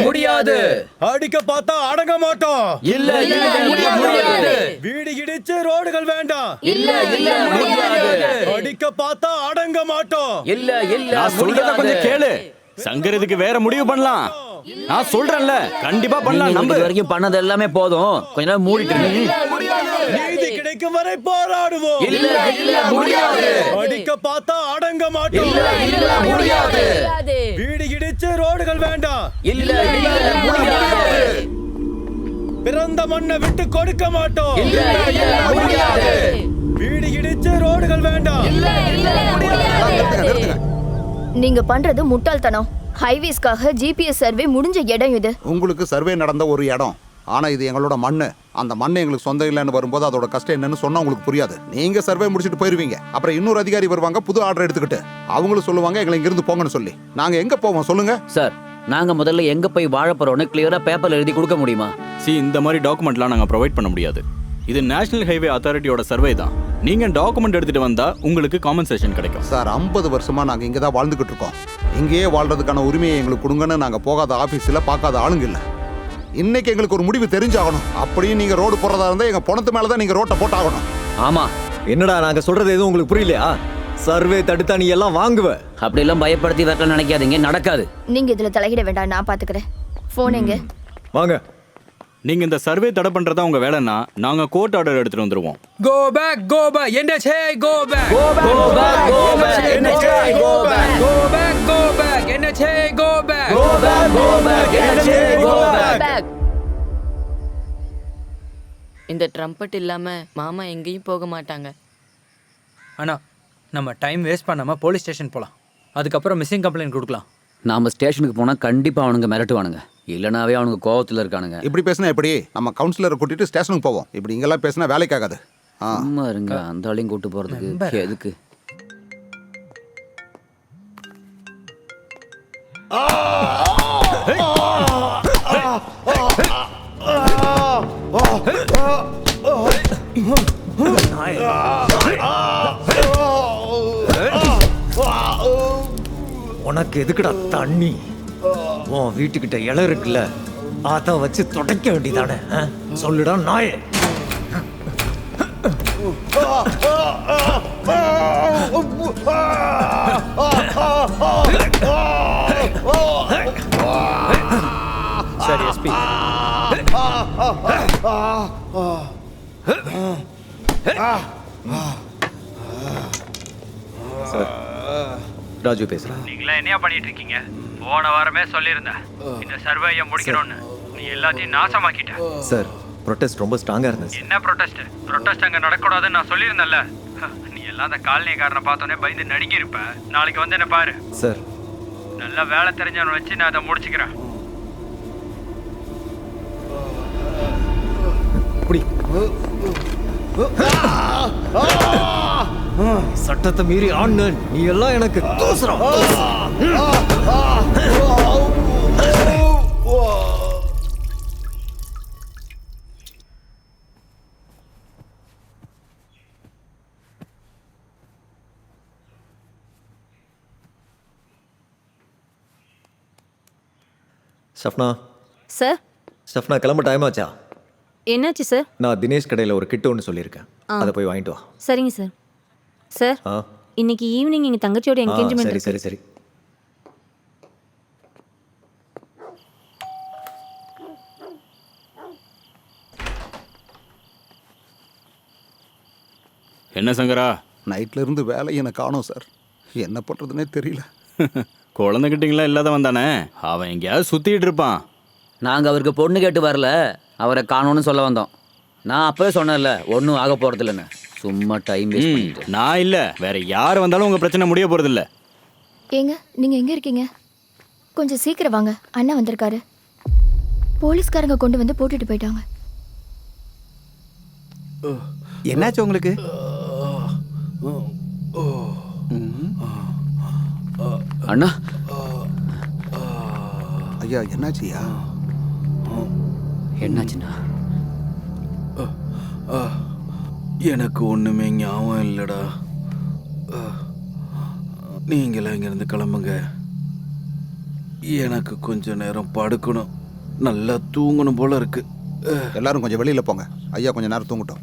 முடியாது. அடிக்க பார்த்தா அடங்க மாட்டோம். இல்ல முடியாது. வீடு இடிச்சு ரோடுகள் வேண்டாம். இல்ல முடியாது. அடிக்க பார்த்தா அடங்க மாட்டோம். இல்ல நான் சொல்றத கொஞ்சம் கேளு. சங்கரதுக்கு வேற முடிவு பண்ணலாம். நான் சொல்றேன்ல, கண்டிப்பா பண்ணலாம். நம்ம வரைக்கும் பண்ணது எல்லாமே போதும். கொஞ்ச நேரம் மூடிட்டு நீதி கிடைக்கும் வரை போராடுவோம். இல்ல முடியாது. அடிக்க பார்த்தா அடங்க மாட்டோம். இல்ல முடியாது. வீடு இடிச்சு ரோடுகள் வேண்டாம். இல்ல முடியாது. பிறந்த மண்ணை விட்டு கொடுக்க மாட்டோம். இல்ல முடியாது. வீடு இடிச்சு ரோடுகள் வேண்டாம். நீங்க பண்றது முட்டாள்தனம். ஹைவேஸ்க்காக ஜிபிஎஸ் சர்வே முடிஞ்ச இடம் இது. உங்களுக்கு சர்வே நடந்த ஒரு இடம், ஆனா இது எங்களோட மண்ணு. அந்த மண்ணு எங்களுக்கு சொந்தம் இல்லைன்னு வரும்போது அதோட கஷ்டம் என்னன்னு சொன்னா உங்களுக்கு புரியாது. நீங்க சர்வே முடிச்சுட்டு போயிருவீங்க, அப்புறம் இன்னொரு அதிகாரி வருவாங்க புது ஆர்டர் எடுத்துக்கிட்டு. அவங்களும் சொல்லுவாங்க எங்களை இங்கிருந்து போங்கன்னு சொல்லி. நாங்க எங்க போவோம் சொல்லுங்க சார். நாங்க முதல்ல எங்க போய் வாழ போறோம்னு கிளியரா பேப்பர்ல எழுதி கொடுக்க முடியுமா? இந்த மாதிரி டாக்குமெண்ட்லாம் நாங்க ப்ரொவைட் பண்ண முடியாது. இது நேஷனல் ஹைவே அத்தாரிட்டியோட சர்வே தான். நீங்க டாக்குமெண்ட் எடுத்துட்டு வந்தா உங்களுக்கு காம்பன்சேஷன் கிடைக்கும். சார் 50 வருஷமா நாங்க இங்க தான் வாழ்ந்துகிட்டு இருக்கோம். இங்கேயே வாழ்றதுக்கான உரிமையை எங்களுக்கு கொடுங்கன்னு நாங்க போகாத ஆபீஸ்ல பார்க்காத ஆளுங்க இல்ல. இன்னைக்கு எங்களுக்கு ஒரு முடிவு தெரிஞ்சாகணும். அப்படியே நீங்க ரோடு போறதா இருந்தா எங்க பணத்து மேலதான் நீங்க ரோட்டை போட்டாகணும். ஆமா. என்னடா நாங்க சொல்றது எதுவும் உங்களுக்கு புரியலையா? சர்வே தடுத்தா நீ எல்லாம் வாங்குவ. அப்படி எல்லாம் பயப்படுத்தி வரல நினைக்காதீங்க, நடக்காது. நீங்க இதுல தலையிட வேண்டாம், நான் பாத்துக்கிறேன். போன் எங்க? வாங்க. நீங்க இந்த சர்வே தடை பண்றதா உங்க வேலைன்னா நாங்க கோர்ட் ஆர்டர் எடுத்துட்டு வந்துருவோம். Go back NHA go back இந்த ட்ரம்பட் இல்லாம மாமா எங்கேயும் போக மாட்டாங்க. அண்ணா, நம்ம டைம் வேஸ்ட் பண்ணாம போலீஸ் ஸ்டேஷன் போலாம். அதுக்கப்புறம் மிஸ்ஸிங் கம்ப்ளைண்ட் கொடுக்கலாம். நாம ஸ்டேஷனுக்கு போனா கண்டிப்பா அவனுங்க மிரட்டுவானுங்க. இல்லனாவே அவனுங்க கோவத்துல இருக்கானுங்க. இப்படி பேசினா எப்படி? நம்ம கவுன்சிலரை கூட்டிட்டு ஸ்டேஷனுக்கு போவோம். இப்படி இங்கெல்லாம் பேசினா வேலைக்கு ஆகாது. சும்மா இருங்க. அந்த ஆளையும் கூட்டு போறதுக்கு எதுக்கு? உனக்கு எதுக்குடா தண்ணி? உன் வீட்டுக்கிட்ட இலை இருக்குல்ல, அதை வச்சு துடைக்க வேண்டியதானே? சொல்லுடா நாயே. சரி எஸ்பி. ராஜு பேசுறேன். நீங்களா என்ன பண்ணிட்டு இருக்கீங்க? போன வாரமே சொல்லியிருந்தேன் இந்த சர்வேயை முடிக்கணும்னு. நீ எல்லாத்தையும் நாசமாக்கிட்ட. சார், ப்ரொட்டஸ்ட் ரொம்ப ஸ்ட்ராங்கா இருந்துச்சு. என்ன ப்ரொட்டஸ்ட் அங்க நடக்கூடாதுன்னு நான் சொல்லியிருந்தேன்ல. நீ எல்லாம் அந்த காலனிக்காரனை பார்த்தோன்னே பயந்து நடுங்கி இருப்ப. நாளைக்கு வந்து என்ன பாரு சார். நல்லா வேலை தெரிஞ்சவனை வச்சு நான் அதை முடிச்சுக்கிறேன். சட்டத்தை மீறி ஆண்ணு நீ எல்லாம் எனக்கு தோசுறான். ஸ்டெஃப்னா. சார். ஸ்டெஃப்னா, கிளம்ப டைம் ஆச்சா? என்னாச்சு சார்? நான் தினேஷ் கடையில் ஒரு கிட் ஒன்று சொல்லியிருக்கேன். அதை போய் வாங்கிட்டு வா. சரிங்க சார். சார், இன்னைக்கு ஈவினிங் எங்க தங்கச்சியோட என்கேஜ்மெண்ட். சரி சரி சரி. என்ன சங்கரா? நைட்ல இருந்து வேலை எனக்கு காணோம் சார். என்ன பண்றதுன்னே தெரியல. குழந்தைகிட்டீங்களா இல்லாதவன் தானே, அவன் எங்கேயாவது சுத்திட்டு இருப்பான். நாங்க அவருக்கு பொண்ணு கேட்டு வரல, அவரை காணோன்னு சொல்ல வந்தோம். நான் அப்பவே சொன்னேன்ல ஒன்றும் ஆக போறது இல்லைன்னு. சும்மா டைம் வேஸ்ட் பண்ணிட்டு. நான் இல்ல, வேற யார் வந்தாலும் உங்க பிரச்சனை முடிய போறது இல்ல. ஏங்க, நீங்க எங்க இருக்கீங்க? கொஞ்சம் சீக்கிரம் வாங்க, அண்ணா வந்திருக்காரு. போலீஸ்காரங்க கொண்டு வந்து போட்டுட்டு போயிட்டாங்க. என்னாச்சு உங்களுக்கு? அண்ணா. ஐயா, என்னாச்சுயா? என்னாச்சுண்ணா? எனக்கு ஒண்ணுமே ஞாபகம் இல்லடா. நீங்களா இங்கிருந்து கிளம்புங்க. எனக்கு கொஞ்ச நேரம் படுக்கணும், நல்லா தூங்கணும் போல இருக்கு. எல்லாரும் கொஞ்சம் வெளியில போங்க, ஐயா கொஞ்சம் நேரம் தூங்கட்டும்.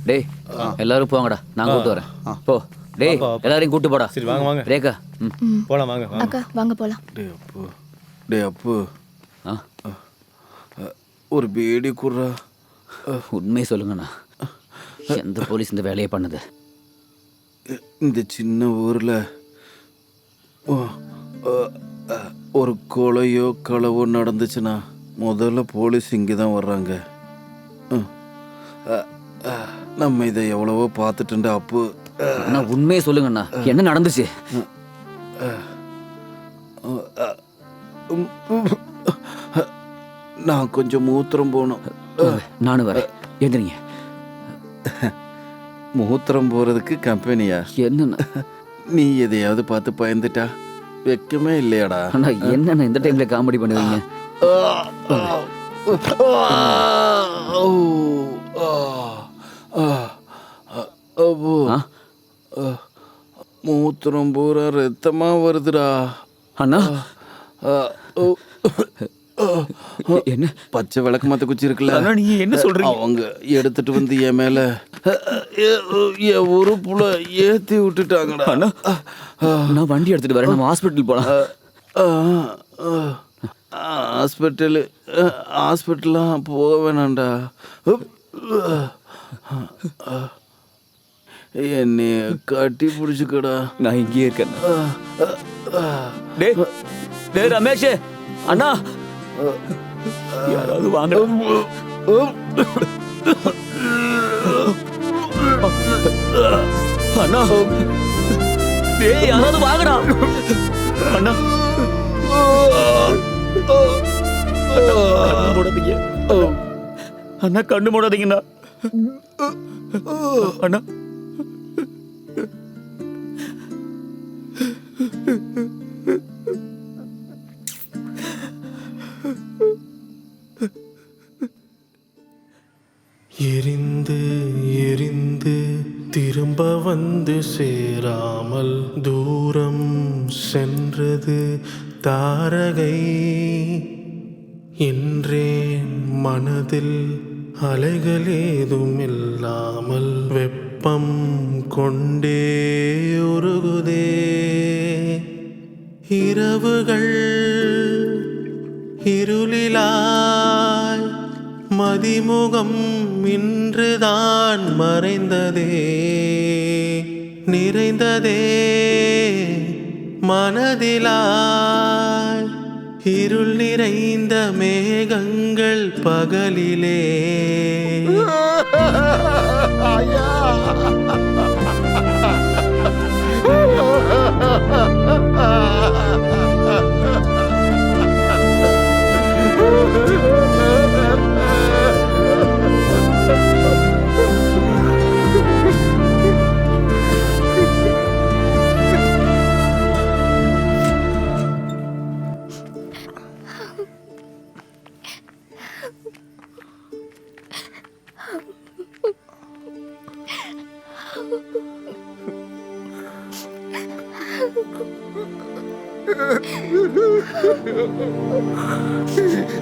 டேய் எல்லாரும் போங்கடா, நான் கூட்டு வரேன். போ டேய், எல்லாரையும் கூட்டு போடா. சரி வாங்க வாங்க ரேகா போலாம் வாங்க வாங்க. அக்கா வாங்க போலாம். டே அப்பு ஆ ஒரு பேடி குர்ரா. உண்மையை சொல்லுங்கண்ணா, எந்த போலீஸ் இந்த வேலையை பண்ணுது? இந்த சின்ன ஊரில் ஒரு கொலையோ களவோ நடந்துச்சுன்னா முதல்ல போலீஸ் இங்கே தான் வர்றாங்க. நம்ம இதை எவ்வளவோ பார்த்துட்டுண்டா அப்பு. அண்ணா உண்மையை சொல்லுங்கண்ணா, என்ன நடந்துச்சு? நான் கொஞ்சம் மூத்திரம் போகணும். நானும் வரேன், எந்திரிங்க. மூத்திரம் போகிறதுக்கு கம்பெனியா? என்னண்ணா நீ எதையாவது பார்த்து பயந்துட்டா? வெக்கமே இல்லையாடா? அண்ணா என்னண்ணா இந்த டைம்ல காமெடி பண்ணுவீங்க? மூத்திரம் பூரா ரத்தமா வருதுடா. அண்ணா என்ன பச்சை விளக்கு மாத்த குச்சி இருக்குல்ல, நீங்க என்ன சொல்றீங்க? அவங்க எடுத்துட்டு வந்து என் மேல என் உறுப்புல ஏத்தி விட்டுட்டாங்கடா. அண்ணா நான் வண்டி எடுத்துட்டு வரேன், நம்ம ஹாஸ்பிட்டல் போலாம். ஹாஸ்பிட்டலாம் போக வேணாண்டா. என்னைய கட்டி பிடிச்சிக்கடா. நான் இங்கேயே இருக்கேன். டேய் டேய் ரமேஷ் அண்ணா, யாராவது வாங்க அண்ணா. டேய் யாராவது வாங்கடா அண்ணா. கண்ணு மூடாதீங்க அண்ணா, கண்ணு மூடாதீங்கண்ணா அண்ணா. எரிந்து எரிந்து திரும்ப வந்து சேராமல் தூரம் சென்றது தாரகை என்றேன். மனதில் அலைகள் ஏதும் இல்லாமல் வெப்பம் கொண்டே உருகுதே. இரவுகள் இருளிலாய் மதிமுகம் இன்றுதான் மறைந்ததே. நிறைந்ததே மனதிலாய் இருள் நிறைந்த மேகங்கள் பகலிலே.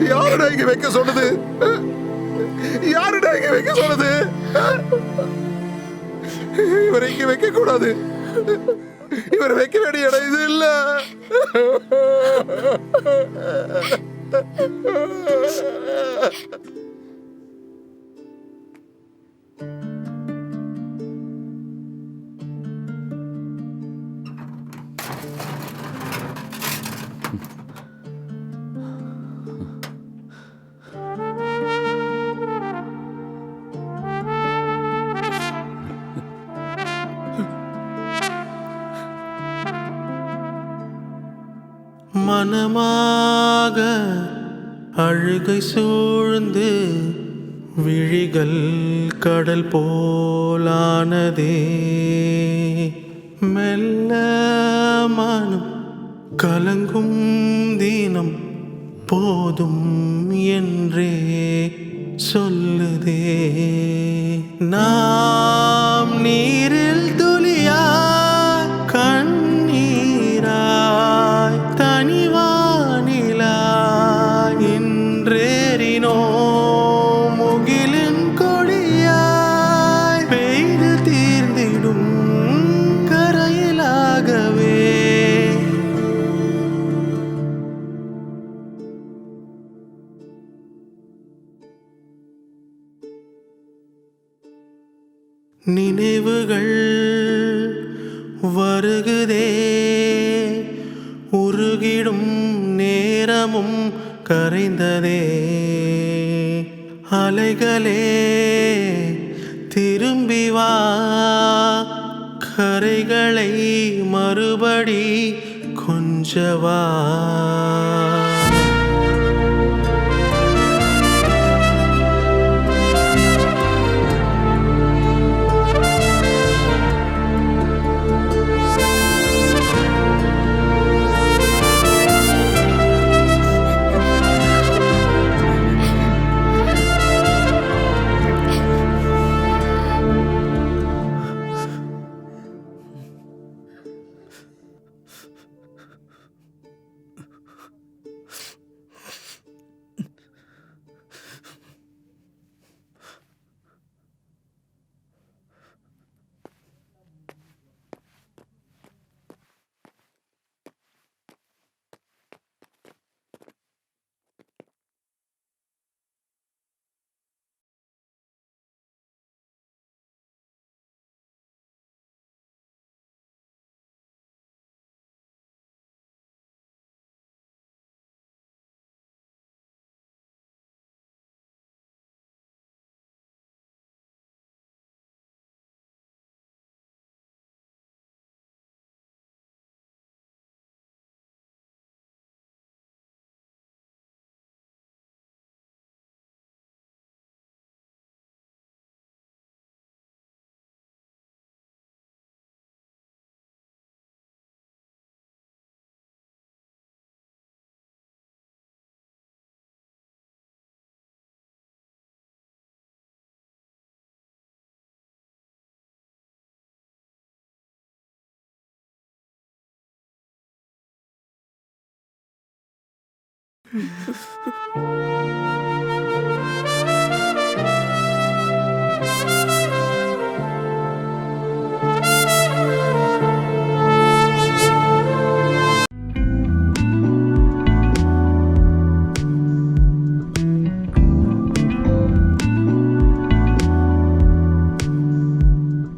யாருடா இங்க வைக்க சொன்னது? யாருடா இங்க வைக்க சொன்னது? இவரை இங்க வைக்க கூடாது. இவரை வைக்க வேண்டிய இடம் இது இல்ல. மனமாக அழுகை சூழ்ந்து விழிகள் கடல் போலானதே. மெல்ல மனம் கலங்கும் தினம் போதும் என்றே சொல்லுதே. நாம் நீரில் துளியாய் கண்ணீராய் நினைவுகள் வருகுதே, உருகிடும் நேரமும் கரைந்ததே. அலைகளே திரும்பி வா, கரைகளை மறுபடி கொஞ்சவா.